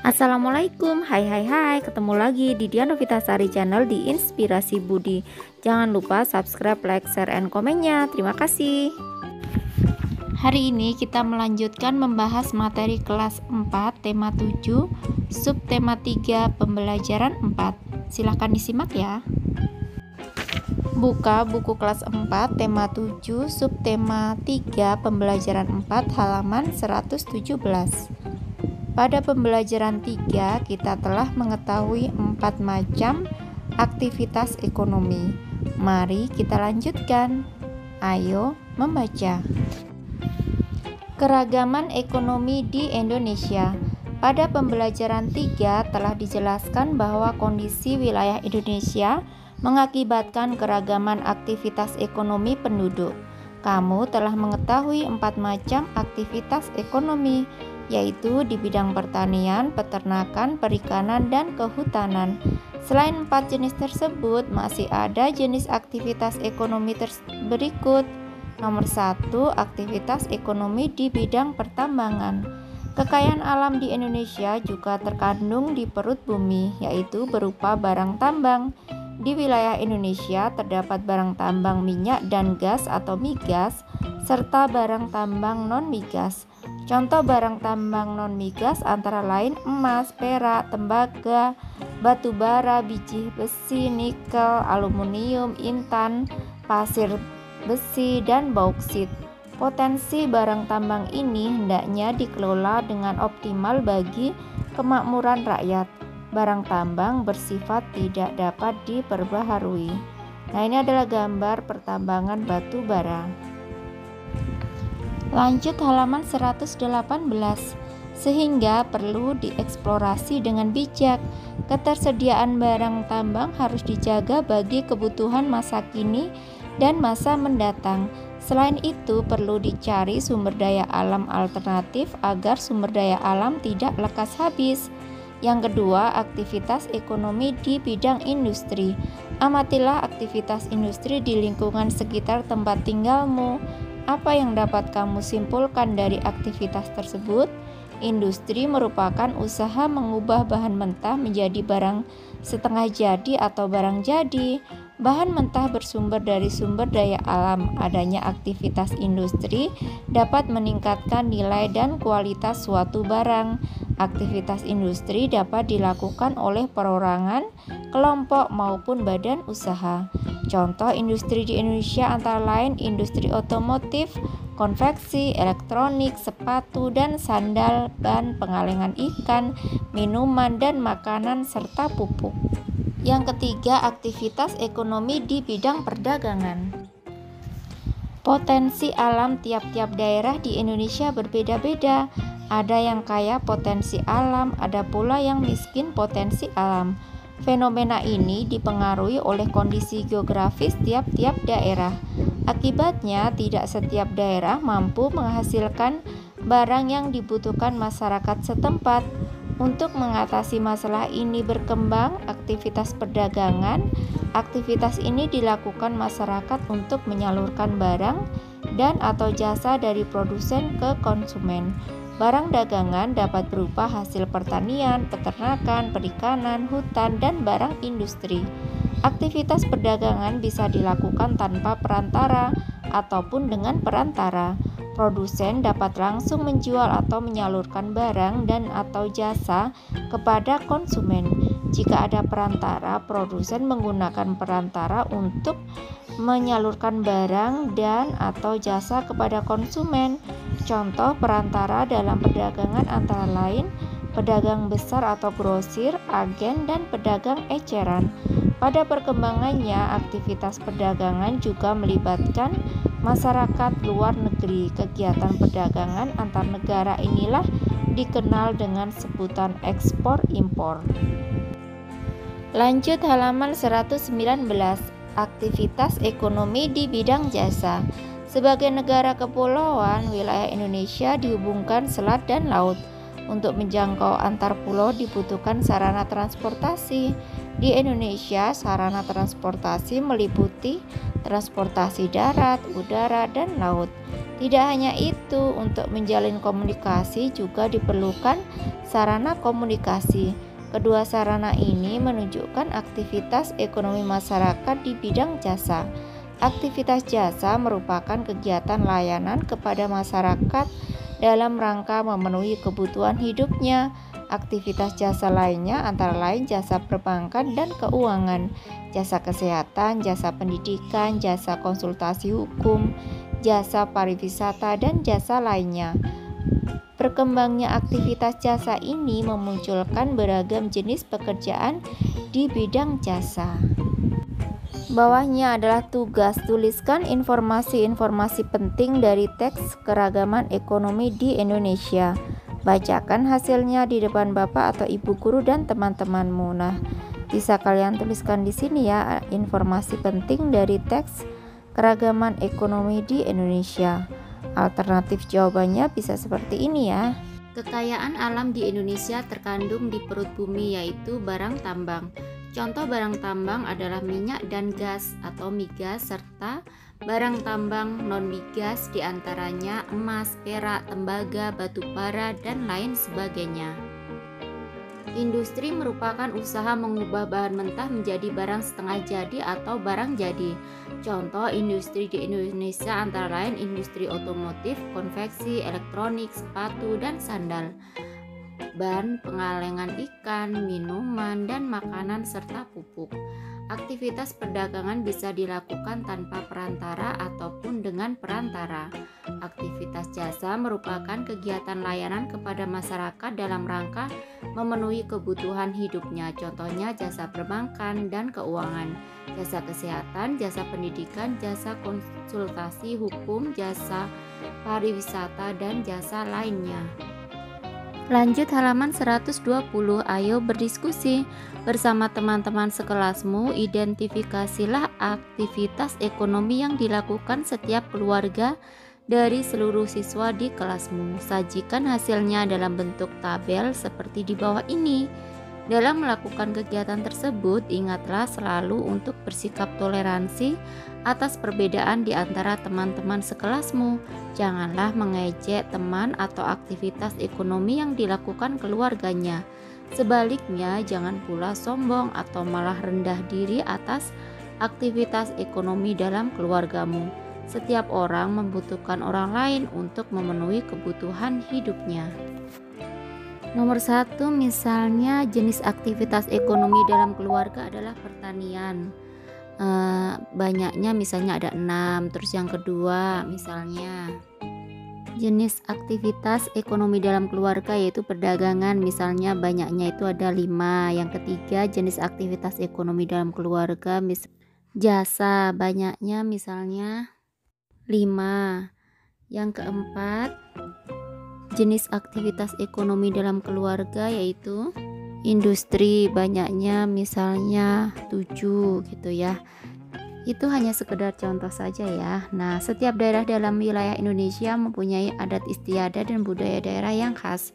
Assalamualaikum, hai, ketemu lagi di Dian Novitasari Channel di Inspirasi Budi. Jangan lupa subscribe, like, share, and komennya. Terima kasih. Hari ini kita melanjutkan membahas materi kelas 4, tema 7, subtema 3, pembelajaran 4. Silahkan disimak ya. Buka buku kelas 4, tema 7, subtema 3, pembelajaran 4, halaman 117. Pada pembelajaran 3, kita telah mengetahui 4 macam aktivitas ekonomi. Mari kita lanjutkan. Ayo membaca. Keragaman ekonomi di Indonesia. Pada pembelajaran 3 telah dijelaskan bahwa kondisi wilayah Indonesia mengakibatkan keragaman aktivitas ekonomi penduduk. Kamu telah mengetahui 4 macam aktivitas ekonomi, yaitu di bidang pertanian, peternakan, perikanan, dan kehutanan. Selain 4 jenis tersebut, masih ada jenis aktivitas ekonomi berikut. Nomor 1, aktivitas ekonomi di bidang pertambangan. Kekayaan alam di Indonesia juga terkandung di perut bumi, yaitu berupa barang tambang. Di wilayah Indonesia terdapat barang tambang minyak dan gas atau migas, serta barang tambang non-migas. Contoh barang tambang non-migas antara lain emas, perak, tembaga, batu bara, biji besi, nikel, aluminium, intan, pasir besi, dan bauksit. Potensi barang tambang ini hendaknya dikelola dengan optimal bagi kemakmuran rakyat. Barang tambang bersifat tidak dapat diperbaharui. Nah, ini adalah gambar pertambangan batu bara. Lanjut halaman 118. Sehingga perlu dieksplorasi dengan bijak. Ketersediaan barang tambang harus dijaga bagi kebutuhan masa kini dan masa mendatang. Selain itu, perlu dicari sumber daya alam alternatif agar sumber daya alam tidak lekas habis. Yang kedua, aktivitas ekonomi di bidang industri. Amatilah aktivitas industri di lingkungan sekitar tempat tinggalmu. Apa yang dapat kamu simpulkan dari aktivitas tersebut? Industri merupakan usaha mengubah bahan mentah menjadi barang setengah jadi atau barang jadi. Bahan mentah bersumber dari sumber daya alam. Adanya aktivitas industri dapat meningkatkan nilai dan kualitas suatu barang. Aktivitas industri dapat dilakukan oleh perorangan, kelompok, maupun badan usaha. Contoh industri di Indonesia antara lain industri otomotif, konveksi, elektronik, sepatu dan sandal, ban, pengalengan ikan, minuman dan makanan, serta pupuk. Yang ketiga, aktivitas ekonomi di bidang perdagangan. Potensi alam tiap-tiap daerah di Indonesia berbeda-beda. Ada yang kaya potensi alam, ada pula yang miskin potensi alam. Fenomena ini dipengaruhi oleh kondisi geografis tiap-tiap daerah. Akibatnya, tidak setiap daerah mampu menghasilkan barang yang dibutuhkan masyarakat setempat. Untuk mengatasi masalah ini berkembang aktivitas perdagangan. Aktivitas ini dilakukan masyarakat untuk menyalurkan barang dan atau jasa dari produsen ke konsumen. Barang dagangan dapat berupa hasil pertanian, peternakan, perikanan, hutan, dan barang industri. Aktivitas perdagangan bisa dilakukan tanpa perantara ataupun dengan perantara. Produsen dapat langsung menjual atau menyalurkan barang dan atau jasa kepada konsumen. Jika ada perantara, produsen menggunakan perantara untuk menyalurkan barang dan atau jasa kepada konsumen. Contoh perantara dalam perdagangan antara lain pedagang besar atau grosir, agen, dan pedagang eceran. Pada perkembangannya, aktivitas perdagangan juga melibatkan masyarakat luar negeri. Kegiatan perdagangan antar negara inilah dikenal dengan sebutan ekspor-impor. Lanjut halaman 119. Aktivitas ekonomi di bidang jasa. Sebagai negara kepulauan, wilayah Indonesia dihubungkan selat dan laut. Untuk menjangkau antar pulau dibutuhkan sarana transportasi. Di Indonesia, sarana transportasi meliputi transportasi darat, udara, dan laut. Tidak hanya itu, untuk menjalin komunikasi juga diperlukan sarana komunikasi. Kedua sarana ini menunjukkan aktivitas ekonomi masyarakat di bidang jasa. Aktivitas jasa merupakan kegiatan layanan kepada masyarakat dalam rangka memenuhi kebutuhan hidupnya. Aktivitas jasa lainnya antara lain jasa perbankan dan keuangan, jasa kesehatan, jasa pendidikan, jasa konsultasi hukum, jasa pariwisata, dan jasa lainnya. Berkembangnya aktivitas jasa ini memunculkan beragam jenis pekerjaan di bidang jasa. Bawahnya adalah tugas, tuliskan informasi-informasi penting dari teks keragaman ekonomi di Indonesia. Bacakan hasilnya di depan Bapak atau Ibu guru dan teman-temanmu. Nah, bisa kalian tuliskan di sini ya informasi penting dari teks keragaman ekonomi di Indonesia. Alternatif jawabannya bisa seperti ini ya. Kekayaan alam di Indonesia terkandung di perut bumi, yaitu barang tambang. Contoh barang tambang adalah minyak dan gas atau migas, serta barang tambang non-migas diantaranya emas, perak, tembaga, batu bara, dan lain sebagainya. Industri merupakan usaha mengubah bahan mentah menjadi barang setengah jadi atau barang jadi. Contoh industri di Indonesia antara lain industri otomotif, konveksi, elektronik, sepatu, dan sandal, ban, pengalengan ikan, minuman, dan makanan, serta pupuk. Aktivitas perdagangan bisa dilakukan tanpa perantara ataupun dengan perantara. Aktivitas jasa merupakan kegiatan layanan kepada masyarakat dalam rangka memenuhi kebutuhan hidupnya. Contohnya jasa perbankan dan keuangan, jasa kesehatan, jasa pendidikan, jasa konsultasi hukum, jasa pariwisata, dan jasa lainnya. Lanjut halaman 120, ayo berdiskusi bersama teman-teman sekelasmu. Identifikasilah aktivitas ekonomi yang dilakukan setiap keluarga dari seluruh siswa di kelasmu. Sajikan hasilnya dalam bentuk tabel seperti di bawah ini. Dalam melakukan kegiatan tersebut, ingatlah selalu untuk bersikap toleransi atas perbedaan di antara teman-teman sekelasmu. Janganlah mengejek teman atau aktivitas ekonomi yang dilakukan keluarganya. Sebaliknya, jangan pula sombong atau malah rendah diri atas aktivitas ekonomi dalam keluargamu. Setiap orang membutuhkan orang lain untuk memenuhi kebutuhan hidupnya. Nomor 1, misalnya jenis aktivitas ekonomi dalam keluarga adalah pertanian. Banyaknya misalnya ada 6. Terus yang kedua misalnya jenis aktivitas ekonomi dalam keluarga yaitu perdagangan, misalnya banyaknya itu ada 5. Yang ketiga jenis aktivitas ekonomi dalam keluarga jasa, banyaknya misalnya 5. Yang keempat jenis aktivitas ekonomi dalam keluarga yaitu industri, banyaknya misalnya 7 gitu ya. Itu hanya sekedar contoh saja ya. Nah, setiap daerah dalam wilayah Indonesia mempunyai adat istiadat dan budaya daerah yang khas.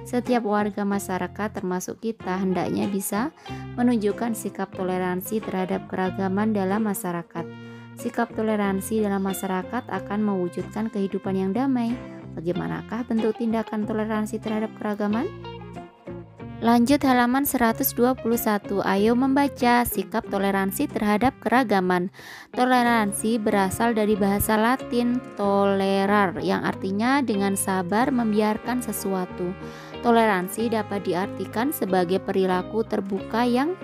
Setiap warga masyarakat termasuk kita hendaknya bisa menunjukkan sikap toleransi terhadap keragaman dalam masyarakat. Sikap toleransi dalam masyarakat akan mewujudkan kehidupan yang damai. Bagaimanakah bentuk tindakan toleransi terhadap keragaman? Lanjut halaman 121, ayo membaca sikap toleransi terhadap keragaman. Toleransi berasal dari bahasa Latin tolerar yang artinya dengan sabar membiarkan sesuatu. Toleransi dapat diartikan sebagai perilaku terbuka yang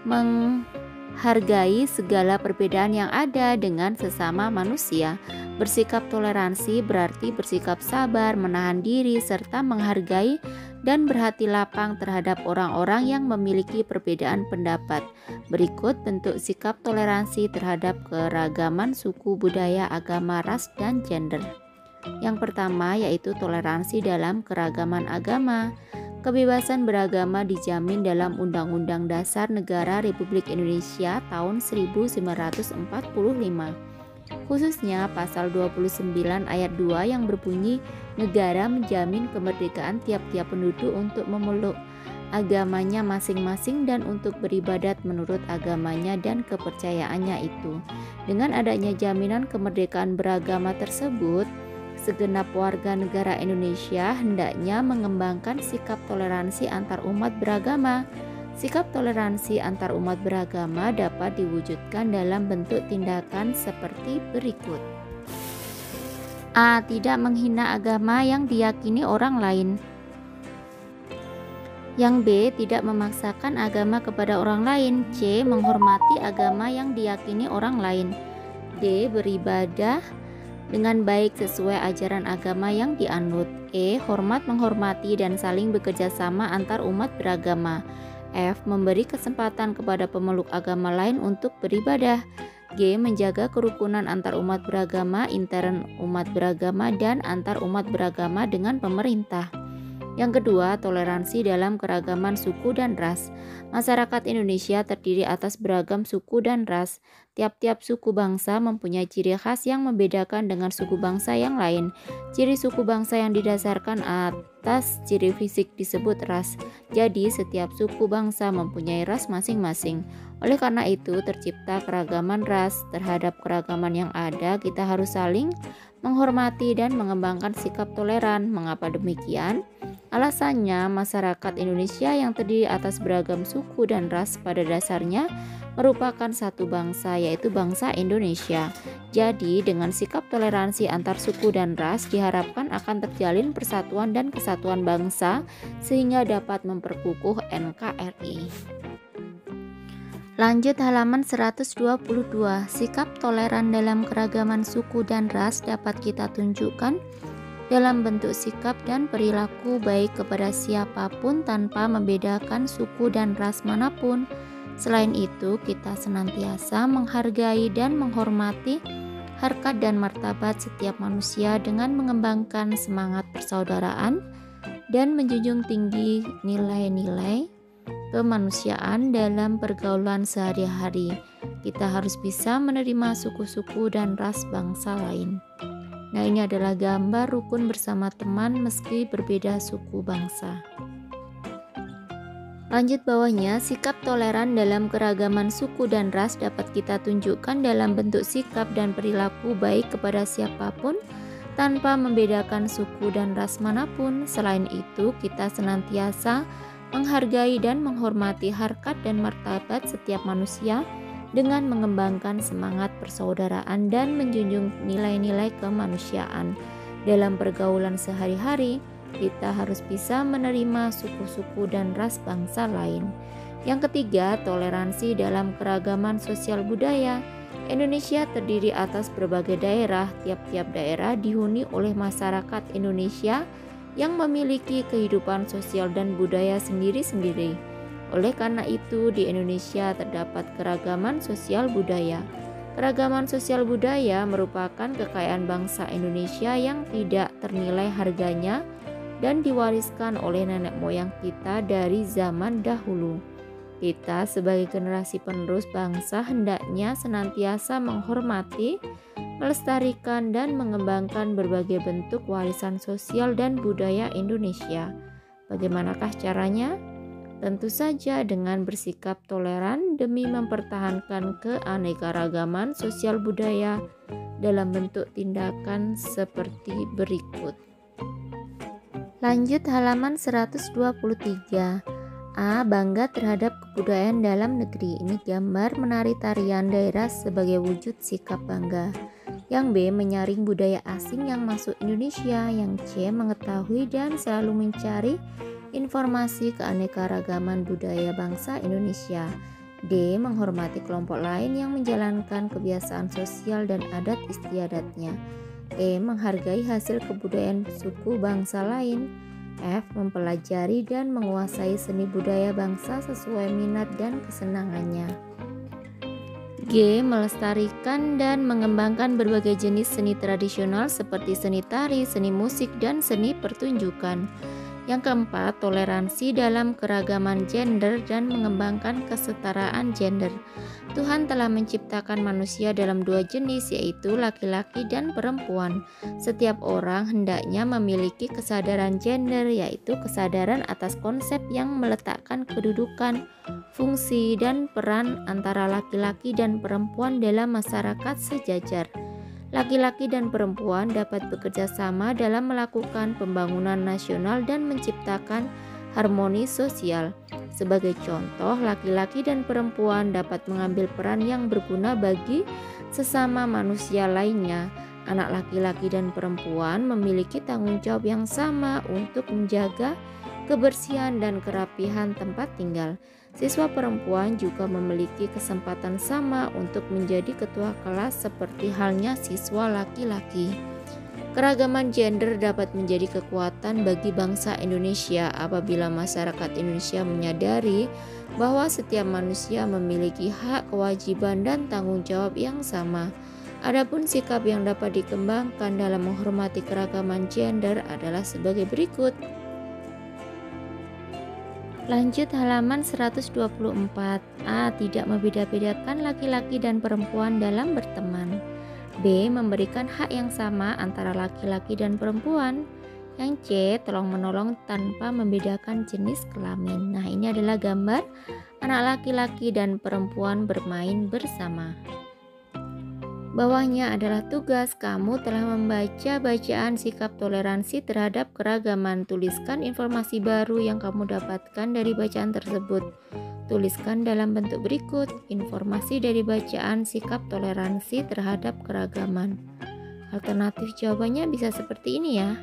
menghargai segala perbedaan yang ada dengan sesama manusia. Bersikap toleransi berarti bersikap sabar, menahan diri, serta menghargai dan berhati lapang terhadap orang-orang yang memiliki perbedaan pendapat. Berikut bentuk sikap toleransi terhadap keragaman suku, budaya, agama, ras, dan gender. Yang pertama yaitu toleransi dalam keragaman agama. Kebebasan beragama dijamin dalam Undang-Undang Dasar Negara Republik Indonesia tahun 1945. Khususnya pasal 29 ayat 2 yang berbunyi negara menjamin kemerdekaan tiap-tiap penduduk untuk memeluk agamanya masing-masing dan untuk beribadat menurut agamanya dan kepercayaannya itu. Dengan adanya jaminan kemerdekaan beragama tersebut, segenap warga negara Indonesia hendaknya mengembangkan sikap toleransi antar umat beragama. Sikap toleransi antar umat beragama dapat diwujudkan dalam bentuk tindakan seperti berikut. A. Tidak menghina agama yang diyakini orang lain. Yang B. Tidak memaksakan agama kepada orang lain. C. Menghormati agama yang diyakini orang lain. D. Beribadah dengan baik sesuai ajaran agama yang dianut. E. Hormat menghormati dan saling bekerja sama antar umat beragama. F. Memberi kesempatan kepada pemeluk agama lain untuk beribadah. G. Menjaga kerukunan antar umat beragama, intern umat beragama, dan antar umat beragama dengan pemerintah. Yang kedua, toleransi dalam keragaman suku dan ras. Masyarakat Indonesia terdiri atas beragam suku dan ras. Tiap-tiap suku bangsa mempunyai ciri khas yang membedakan dengan suku bangsa yang lain. Ciri suku bangsa yang didasarkan atas ciri fisik disebut ras. Jadi, setiap suku bangsa mempunyai ras masing-masing. Oleh karena itu, tercipta keragaman ras. Terhadap keragaman yang ada, kita harus saling menghormati dan mengembangkan sikap toleran. Mengapa demikian? Alasannya, masyarakat Indonesia yang terdiri atas beragam suku dan ras pada dasarnya merupakan satu bangsa, yaitu bangsa Indonesia. Jadi, dengan sikap toleransi antar suku dan ras diharapkan akan terjalin persatuan dan kesatuan bangsa sehingga dapat memperkukuh NKRI. Lanjut halaman 122. Sikap toleran dalam keragaman suku dan ras dapat kita tunjukkan dalam bentuk sikap dan perilaku baik kepada siapapun tanpa membedakan suku dan ras manapun. Selain itu, kita senantiasa menghargai dan menghormati harkat dan martabat setiap manusia dengan mengembangkan semangat persaudaraan dan menjunjung tinggi nilai-nilai kemanusiaan dalam pergaulan sehari-hari. Kita harus bisa menerima suku-suku dan ras bangsa lain. Nah, ini adalah gambar rukun bersama teman meski berbeda suku bangsa. Lanjut bawahnya, sikap toleran dalam keragaman suku dan ras dapat kita tunjukkan dalam bentuk sikap dan perilaku baik kepada siapapun tanpa membedakan suku dan ras manapun. Selain itu, kita senantiasa menghargai dan menghormati harkat dan martabat setiap manusia dengan mengembangkan semangat persaudaraan dan menjunjung nilai-nilai kemanusiaan. Dalam pergaulan sehari-hari, kita harus bisa menerima suku-suku dan ras bangsa lain. Yang ketiga, toleransi dalam keragaman sosial budaya. Indonesia terdiri atas berbagai daerah. Tiap-tiap daerah dihuni oleh masyarakat Indonesia yang memiliki kehidupan sosial dan budaya sendiri-sendiri. Oleh karena itu, di Indonesia terdapat keragaman sosial budaya. Keragaman sosial budaya merupakan kekayaan bangsa Indonesia yang tidak ternilai harganya dan diwariskan oleh nenek moyang kita dari zaman dahulu. Kita sebagai generasi penerus bangsa hendaknya senantiasa menghormati, melestarikan, dan mengembangkan berbagai bentuk warisan sosial dan budaya Indonesia. Bagaimanakah caranya? Tentu saja dengan bersikap toleran demi mempertahankan keanekaragaman sosial budaya dalam bentuk tindakan seperti berikut. Lanjut halaman 123. A. Bangga terhadap kebudayaan dalam negeri. Ini gambar menari tarian daerah sebagai wujud sikap bangga. Yang B. Menyaring budaya asing yang masuk Indonesia. Yang C. Mengetahui dan selalu mencari informasi keanekaragaman budaya bangsa Indonesia. D. Menghormati kelompok lain yang menjalankan kebiasaan sosial dan adat istiadatnya. E. Menghargai hasil kebudayaan suku bangsa lain. F. Mempelajari dan menguasai seni budaya bangsa sesuai minat dan kesenangannya. G. Melestarikan dan mengembangkan berbagai jenis seni tradisional seperti seni tari, seni musik, dan seni pertunjukan. Yang keempat, toleransi dalam keragaman gender dan mengembangkan kesetaraan gender. Tuhan telah menciptakan manusia dalam dua jenis, yaitu laki-laki dan perempuan. Setiap orang hendaknya memiliki kesadaran gender, yaitu kesadaran atas konsep yang meletakkan kedudukan, fungsi, dan peran antara laki-laki dan perempuan dalam masyarakat sejajar. Laki-laki dan perempuan dapat bekerja sama dalam melakukan pembangunan nasional dan menciptakan harmoni sosial. Sebagai contoh, laki-laki dan perempuan dapat mengambil peran yang berguna bagi sesama manusia lainnya. Anak laki-laki dan perempuan memiliki tanggung jawab yang sama untuk menjaga kebersihan dan kerapihan tempat tinggal. Siswa perempuan juga memiliki kesempatan sama untuk menjadi ketua kelas seperti halnya siswa laki-laki. Keragaman gender dapat menjadi kekuatan bagi bangsa Indonesia apabila masyarakat Indonesia menyadari bahwa setiap manusia memiliki hak, kewajiban, dan tanggung jawab yang sama. Adapun sikap yang dapat dikembangkan dalam menghormati keragaman gender adalah sebagai berikut. Lanjut halaman 124. A. Tidak membeda-bedakan laki-laki dan perempuan dalam berteman. B. Memberikan hak yang sama antara laki-laki dan perempuan. Yang C. Tolong-menolong tanpa membedakan jenis kelamin. Nah, ini adalah gambar anak laki-laki dan perempuan bermain bersama. Bawahnya adalah tugas. Kamu telah membaca bacaan sikap toleransi terhadap keragaman. Tuliskan informasi baru yang kamu dapatkan dari bacaan tersebut. Tuliskan dalam bentuk berikut. Informasi dari bacaan sikap toleransi terhadap keragaman. Alternatif jawabannya bisa seperti ini ya.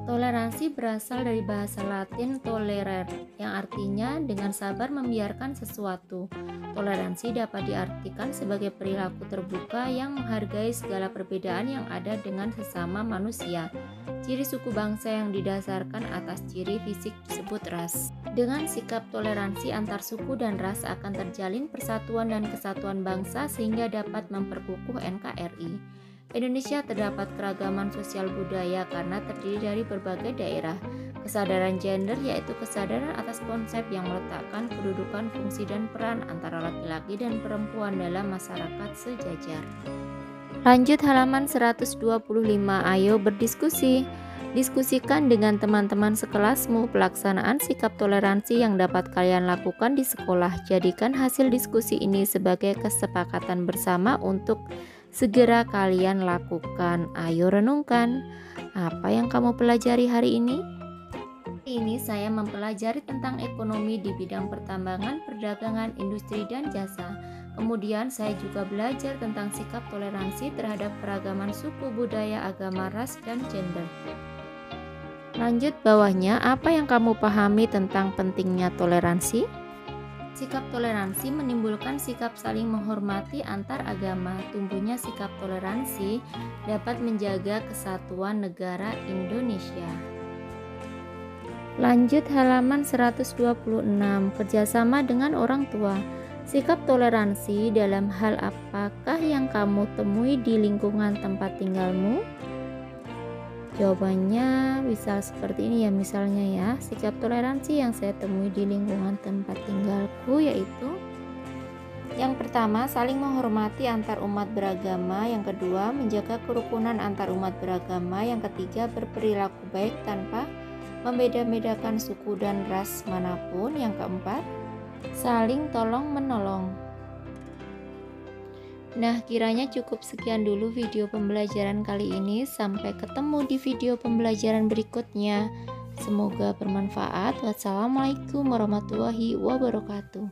Toleransi berasal dari bahasa Latin tolerer, yang artinya dengan sabar membiarkan sesuatu. Toleransi dapat diartikan sebagai perilaku terbuka yang menghargai segala perbedaan yang ada dengan sesama manusia. Ciri suku bangsa yang didasarkan atas ciri fisik disebut ras. Dengan sikap toleransi antar suku dan ras akan terjalin persatuan dan kesatuan bangsa sehingga dapat memperkukuh NKRI. Indonesia terdapat keragaman sosial budaya karena terdiri dari berbagai daerah. Kesadaran gender yaitu kesadaran atas konsep yang meletakkan kedudukan, fungsi, dan peran antara laki-laki dan perempuan dalam masyarakat sejajar. Lanjut halaman 125. Ayo berdiskusi. Diskusikan dengan teman-teman sekelasmu pelaksanaan sikap toleransi yang dapat kalian lakukan di sekolah. Jadikan hasil diskusi ini sebagai kesepakatan bersama untuk segera kalian lakukan. Ayo renungkan, apa yang kamu pelajari hari ini? Hari ini saya mempelajari tentang ekonomi di bidang pertambangan, perdagangan, industri, dan jasa. Kemudian saya juga belajar tentang sikap toleransi terhadap keragaman suku, budaya, agama, ras, dan gender. Lanjut bawahnya, apa yang kamu pahami tentang pentingnya toleransi? Sikap toleransi menimbulkan sikap saling menghormati antar agama. Tumbuhnya sikap toleransi dapat menjaga kesatuan negara Indonesia. Lanjut halaman 126. Kerjasama dengan orang tua. Sikap toleransi dalam hal apakah yang kamu temui di lingkungan tempat tinggalmu? Jawabannya bisa seperti ini ya, misalnya ya, sikap toleransi yang saya temui di lingkungan tempat tinggalku yaitu yang pertama, saling menghormati antar umat beragama. Yang kedua, menjaga kerukunan antar umat beragama. Yang ketiga, berperilaku baik tanpa membeda-bedakan suku dan ras manapun. Yang keempat, saling tolong-menolong. Nah, kiranya cukup sekian dulu video pembelajaran kali ini. Sampai ketemu di video pembelajaran berikutnya. Semoga bermanfaat. Wassalamualaikum warahmatullahi wabarakatuh.